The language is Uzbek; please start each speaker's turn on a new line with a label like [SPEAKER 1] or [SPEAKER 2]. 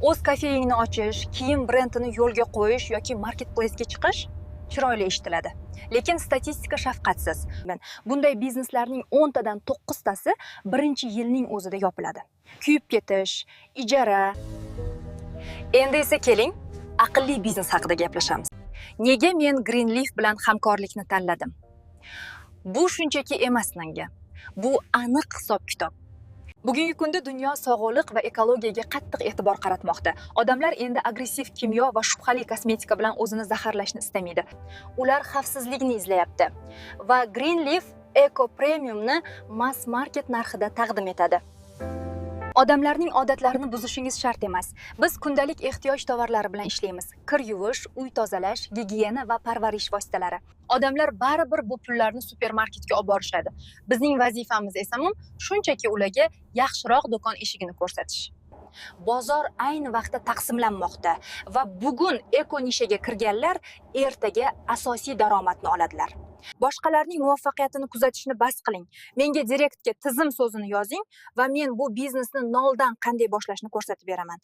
[SPEAKER 1] o'z kafeyingni ochish, kiyim brendini yo'lga qo'yish yoki marketplace'ga chiqish chiroyli eshitiladi. Lekin statistika shafqatsiz. Bunday bizneslarning 10 tadan 9 tasi birinchi yilning o'zida yopiladi. Kuyib ketish, ijara. Endi esa keling, aqlli biznes haqida gaplashamiz. Nega men Greenleaf bilan hamkorlikni tanladim? Bu shunchaki emas menga. Bu aniq hisob-kitob. Bugungi kunda dunyo sog'liq va ekologiyaga qattiq e'tibor qaratmoqda. Odamlar endi agressiv kimyo va shubhali kosmetika bilan o'zini zaharlashni istamaydi. Ular xavfsizlikni izlayapti va Greenleaf Eco Premiumni mass market narxida taqdim etadi. Odamlarning odatlarini buzishingiz shart emas. Biz kundalik ehtiyoj tovarlari bilan ishlaymiz. Kir yuvish, uy tozalash, gigiyena va parvarish vositalari. Odamlar baribir bu pullarni supermarketga olib borishadi. Bizning vazifamiz esa shunchaki ularga yaxshiroq do'kon eshigini ko'rsatish. Bozor ayni vaqtda taqsimlanmoqda va bugun eko nishaga kirganlar ertaga asosiy daromadni oladilar. Boshqalarning muvaffaqiyatini kuzatishni bas qiling. Menga direktga tizim so'zini yozing va men bu biznesni noldan qanday boshlashni ko'rsatib beraman.